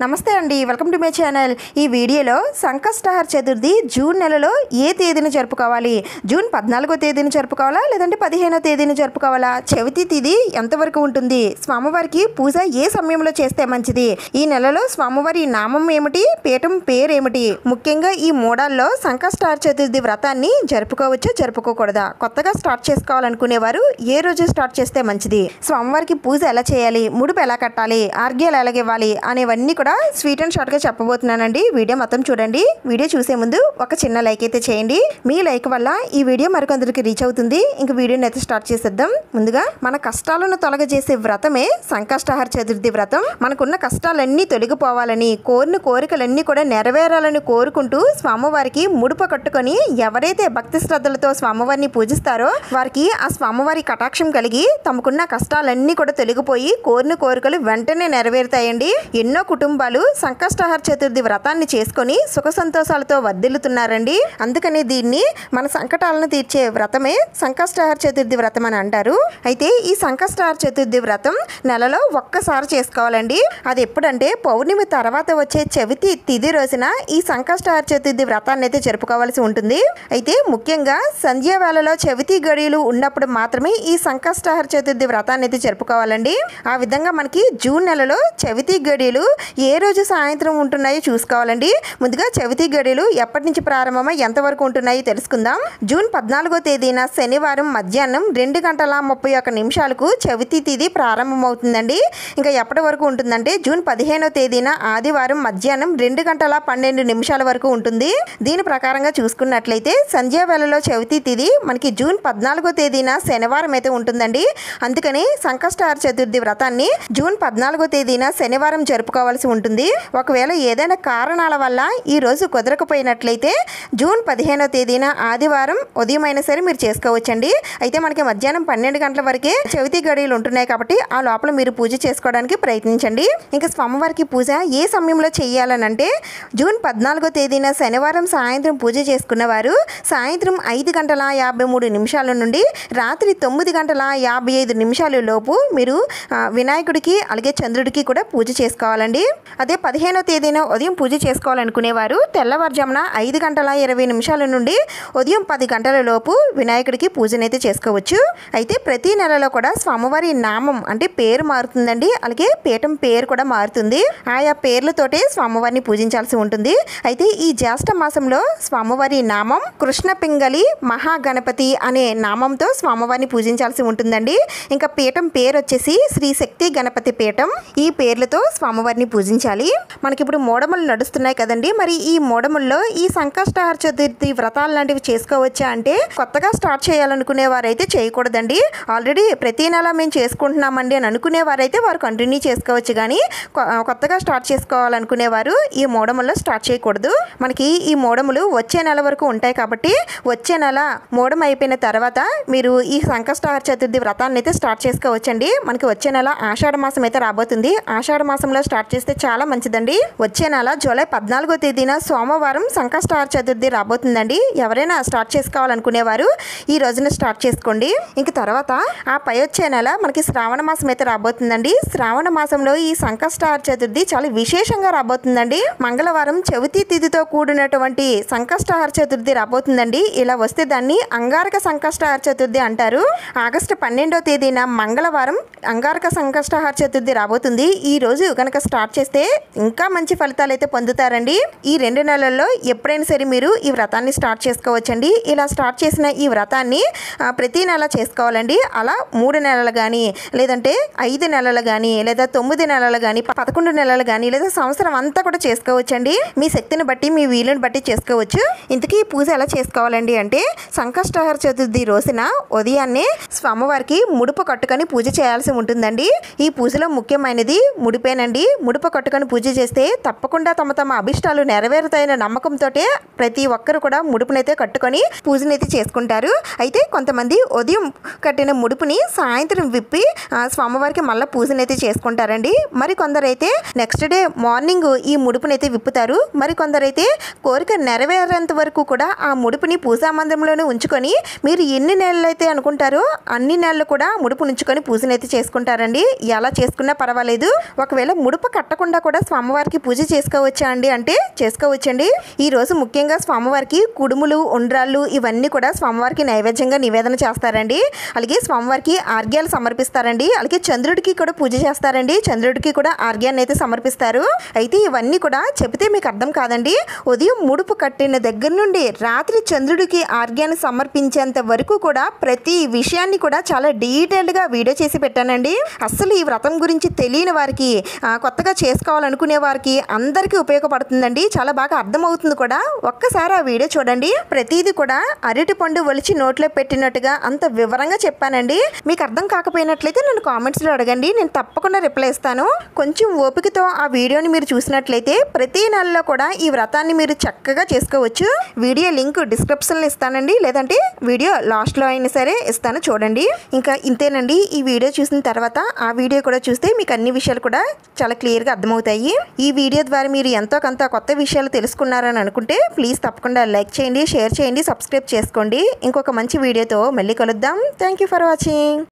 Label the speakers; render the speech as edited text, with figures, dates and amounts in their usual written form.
Speaker 1: నమస్తే అండి, welcome to my channel. ఈ వీడియోలో సంకష్టహర చతుర్థి జూన్ నెలలో ఏ తేదీన జరుపుకోవాలి? జూన్ 14వ తేదీన జరుపుకోవాలా లేదంటే 15వ తేదీన జరుపుకోవాలా? చవితి తిథి ఎంతవరకు ఉంటుంది? స్వామివారికి పూజ ఏ సమయంలో చేస్తే మంచిది? ఈ నెలలో స్వామివారి నామం ఏమిటి, పీఠం పేరేమిటి? ముఖ్యంగా ఈ మూడాల్లో సంకష్టహర చతుర్థి వ్రతాన్ని జరుపుకోవచ్చా జరుపుకోకూడదా? కొత్తగా స్టార్ట్ చేసుకోవాలనుకునేవారు ఏ రోజు స్టార్ట్ చేస్తే మంచిది? స్వామివారికి పూజ ఎలా చేయాలి, ముడుపు ఎలా కట్టాలి, ఆర్గ్యాలు ఎలాగివ్వాలి అనేవన్నీ కూడా స్వీట్ అండ్ షార్ట్గా చెప్పబోతున్నానండి. వీడియో మొత్తం చూడండి. వీడియో చూసే ముందు ఒక చిన్న లైక్ అయితే చేయండి. మీ లైక్ వల్ల ఈ వీడియో మరికొందరికి రీచ్ అవుతుంది. ఇంక వీడియోని అయితే స్టార్ట్ చేసేద్దాం. ముందుగా మన కష్టాలను తొలగజేసే వ్రతమే సంకష్టహర చతుర్థి వ్రతం. మనకున్న కష్టాలన్నీ తొలగిపోవాలని, కోరిన కోరికలన్నీ కూడా నెరవేరాలని కోరుకుంటూ స్వామివారికి ముడుపు కట్టుకొని ఎవరైతే భక్తి శ్రద్ధలతో స్వామివారిని పూజిస్తారో వారికి ఆ స్వామివారి కటాక్షం కలిగి తమకున్న కష్టాలన్నీ కూడా తొలగిపోయి కోరిన కోరికలు వెంటనే నెరవేరుతాయండి. ఎన్నో కుటుంబాలు సంకష్టహర చతుర్థి వ్రతాన్ని చేసుకొని సుఖ సంతోషాలతో వర్ధిల్లుతున్నారండి. అందుకని దీన్ని మన సంకటాలను తీర్చే వ్రతమే సంకష్టహర చతుర్థి వ్రతం అని అంటారు. అయితే ఈ సంకష్టహర చతుర్థి వ్రతం నెలలో ఒక్కసారి చేసుకోవాలండి. అది ఎప్పుడంటే పౌర్ణమి తర్వాత వచ్చే చవితి తిథి రోజున ఈ సంకష్టహర చతుర్థి వ్రతాన్ని అయితే జరుపుకోవాల్సి ఉంటుంది. అయితే ముఖ్యంగా సంధ్యావేళలో చవితి గడియలు ఉన్నప్పుడు మాత్రమే ఈ సంకష్టహర చతుర్థి వ్రతాన్ని అయితే జరుపుకోవాలండి. ఆ విధంగా మనకి జూన్ నెలలో చవితి గడియలు ఏ రోజు సాయంత్రం ఉంటున్నాయో చూసుకోవాలండి. ముందుగా చవితి గడియలు ఎప్పటి నుంచి ప్రారంభమై ఎంతవరకు ఉంటున్నాయో తెలుసుకుందాం. జూన్ 14వ తేదీన శనివారం మధ్యాహ్నం 2:31 చవితి తిథి ప్రారంభమవుతుందండి. ఇంకా ఎప్పటి వరకు ఉంటుందంటే జూన్ 15వ తేదీన ఆదివారం మధ్యాహ్నం 2:12 వరకు ఉంటుంది. దీని ప్రకారంగా చూసుకున్నట్లయితే సంధ్యావేళలో చవితి తిథి మనకి జూన్ 14వ తేదీన శనివారం అయితే ఉంటుందండి. అందుకని సంకష్టహర చతుర్థి వ్రతాన్ని జూన్ 14వ తేదీన శనివారం జరుపుకోవాల్సి ఉంటుంది. ఒకవేళ ఏదైనా కారణాల వల్ల ఈ రోజు కుదరకపోయినట్లయితే జూన్ 15వ తేదీన ఆదివారం ఉదయం అయినా సరే మీరు చేసుకోవచ్చండి. అయితే మనకి మధ్యాహ్నం 12 గంటల వరకే చవితి గడియలు ఉంటున్నాయి కాబట్టి ఆ లోపల మీరు పూజ చేసుకోవడానికి ప్రయత్నించండి. ఇంకా స్వామివారికి పూజ ఏ సమయంలో చేయాలనంటే జూన్ 14వ తేదీన శనివారం సాయంత్రం పూజ చేసుకున్న వారు సాయంత్రం 5:53 నుండి రాత్రి 9:55 లోపు మీరు వినాయకుడికి అలాగే చంద్రుడికి కూడా పూజ చేసుకోవాలండి. అదే 15వ తేదీన ఉదయం పూజ చేసుకోవాలనుకునేవారు తెల్లవారుజామున 5:20 నుండి ఉదయం 10 గంటల లోపు వినాయకుడికి పూజనైతే చేసుకోవచ్చు. అయితే ప్రతి నెలలో కూడా స్వామివారి నామం అంటే పేరు మారుతుందండి. అలాగే పీఠం పేరు కూడా మారుతుంది. ఆయా పేర్లతోటే స్వామివారిని పూజించాల్సి ఉంటుంది. అయితే ఈ జ్యేష్ఠ మాసంలో స్వామివారి నామం కృష్ణ పింగళి మహాగణపతి అనే నామంతో స్వామివారిని పూజించాల్సి ఉంటుందండి. ఇంకా పీఠం పేరు వచ్చేసి శ్రీ శక్తి గణపతి పీఠం. ఈ పేర్లతో స్వామివారిని పూజించాలి. మనకి ఇప్పుడు మోడములు నడుస్తున్నాయి కదండి. మరి ఈ మోడముల్లో ఈ సంకష్టహర చతుర్థి వ్రతాలు లాంటివి చేసుకోవచ్చా అంటే కొత్తగా స్టార్ట్ చేయాలనుకునే వారైతే చేయకూడదండి. ఆల్రెడీ ప్రతి నెల మేము చేసుకుంటున్నామండి అని అనుకునే వారైతే వారు కంటిన్యూ చేసుకోవచ్చు. కానీ కొత్తగా స్టార్ట్ చేసుకోవాలనుకునేవారు ఈ మోడముల్లో స్టార్ట్ చేయకూడదు. మనకి ఈ మోడములు వచ్చే నెల వరకు ఉంటాయి కాబట్టి వచ్చే నెల మోడం అయిపోయిన తర్వాత మీరు ఈ సంకష్టహర చతుర్థి వ్రతాన్ని అయితే స్టార్ట్ చేసుకోవచ్చండి. మనకి వచ్చే నెల ఆషాఢ మాసం అయితే రాబోతుంది. ఆషాఢ మాసంలో స్టార్ట్ చేస్తే చాలా మంచిదండి. వచ్చే నెల జూలై 14వ తేదీన సోమవారం సంకష్టహర చతుర్థి రాబోతుందండి. ఎవరైనా స్టార్ట్ చేసుకోవాలనుకునేవారు ఈ రోజున స్టార్ట్ చేసుకోండి. ఇంక తర్వాత ఆ పై వచ్చే నెల మనకి శ్రావణ మాసం అయితే రాబోతుందండి. శ్రావణ మాసంలో ఈ సంకష్టహర చతుర్థి చాలా విశేషంగా రాబోతుందండి. మంగళవారం చవితి తిథితో కూడినటువంటి సంకష్టహర చతుర్థి రాబోతుందండి. ఇలా వస్తే దాన్ని అంగారక సంకష్టహర చతుర్థి అంటారు. ఆగస్టు 12వ తేదీన మంగళవారం అంగారక సంకష్టహర చతుర్థి రాబోతుంది. ఈ రోజు కనుక స్టార్ట్ చేస్తే ఇంకా మంచి ఫలితాలు అయితే పొందుతారండి. ఈ 2 నెలల్లో ఎప్పుడైనా సరే మీరు ఈ వ్రతాన్ని స్టార్ట్ చేసుకోవచ్చండి. ఇలా స్టార్ట్ చేసిన ఈ వ్రతాన్ని ప్రతి నెల చేసుకోవాలండి. అలా 3 నెలలు కానీ లేదంటే 5 నెలలు కానీ లేదా 9 నెలలు కానీ 11 నెలలు కానీ లేదా సంవత్సరం అంతా కూడా చేసుకోవచ్చండి. మీ శక్తిని బట్టి మీ వీలుని బట్టి చేసుకోవచ్చు. ఇంతకీ పూజ ఎలా చేసుకోవాలండి అంటే సంకష్టహర చతుర్థి రోజున ఉదయాన్నే స్వామివారికి ముడుపు కట్టుకొని పూజ చేయాల్సి ఉంటుందండి. ఈ పూజలో ముఖ్యమైనది ముడిపేనండి. ముడుపు కట్టుకొని పూజ చేస్తే తప్పకుండా తమ అభిష్టాలు నెరవేరుతాయన్న నమ్మకంతో ప్రతి ఒక్కరు కూడా ముడుపునైతే కట్టుకొని పూజనైతే చేసుకుంటారు. అయితే కొంతమంది ఉదయం కట్టిన ముడుపుని సాయంత్రం విప్పి స్వామివారికి మళ్ళీ పూజనైతే చేసుకుంటారండి. మరి కొందరైతే నెక్స్ట్ డే మార్నింగ్ ఈ ముడుపునైతే విప్పుతారు. మరి కొందరైతే కోరిక నెరవేరేంత వరకు కూడా ఆ ముడుపుని పూజా మందిరంలోనే ఉంచుకొని మీరు ఎన్ని నెలలు అయితే అనుకుంటారో అన్ని నెలలు కూడా ముడుపు ఉంచుకొని పూజనైతే చేసుకుంటారండి. ఎలా చేసుకున్నా పర్వాలేదు. ఒకవేళ ముడుపు కట్టకుండా తప్పకుండా కూడా స్వామివారికి పూజ చేసుకోవచ్చా అండి అంటే చేసుకోవచ్చండి. ఈరోజు ముఖ్యంగా స్వామివారికి కుడుములు, ఉండ్రాళ్ళు ఇవన్నీ కూడా స్వామివారికి నైవేద్యంగా నివేదన చేస్తారండి. అలాగే స్వామివారికి ఆర్గ్యాలు సమర్పిస్తారండి. అలాగే చంద్రుడికి కూడా పూజ చేస్తారండి. చంద్రుడికి కూడా ఆర్గ్యాన్ని అయితే సమర్పిస్తారు. అయితే ఇవన్నీ కూడా చెబితే మీకు అర్థం కాదండి. ఉదయం ముడుపు కట్టిన దగ్గర నుండి రాత్రి చంద్రుడికి ఆర్గ్యాన్ని సమర్పించేంత వరకు కూడా ప్రతి విషయాన్ని కూడా చాలా డీటెయిల్డ్గా వీడియో చేసి పెట్టానండి. అస్సలు ఈ వ్రతం గురించి తెలియని వారికి, కొత్తగా చేసుకోవాలనుకునే వారికి అందరికీ ఉపయోగపడుతుందండి. చాలా బాగా అర్థమవుతుంది కూడా. ఒక్కసారి ఆ వీడియో చూడండి. ప్రతిదీ కూడా అరటి పండు ఒలిచి నోట్లో పెట్టినట్టుగా అంత వివరంగా చెప్పానండి. మీకు అర్థం కాకపోయినట్లయితే నన్ను కామెంట్స్లో అడగండి, నేను తప్పకుండా రిప్లై ఇస్తాను. కొంచెం ఓపికతో ఆ వీడియోని మీరు చూసినట్లయితే ప్రతి నెలలో కూడా ఈ వ్రతాన్ని మీరు చక్కగా చేసుకోవచ్చు. వీడియో లింక్ డిస్క్రిప్షన్లో ఇస్తానండి, లేదంటే వీడియో లాస్ట్లో అయినా సరే ఇస్తాను, చూడండి. ఇంకా ఇంతేనండి. ఈ వీడియో చూసిన తర్వాత ఆ వీడియో కూడా చూస్తే మీకు అన్ని విషయాలు కూడా చాలా క్లియర్గా అర్థమవుతాయి. ఈ వీడియో ద్వారా మీరు ఎంతో కొంత కొత్త విషయాలు తెలుసుకున్నారని అనుకుంటే ప్లీజ్ తప్పకుండా లైక్ చేయండి, షేర్ చేయండి, సబ్స్క్రైబ్ చేసుకోండి. ఇంకొక మంచి వీడియోతో మళ్ళీ కలుద్దాం. Thank you for watching.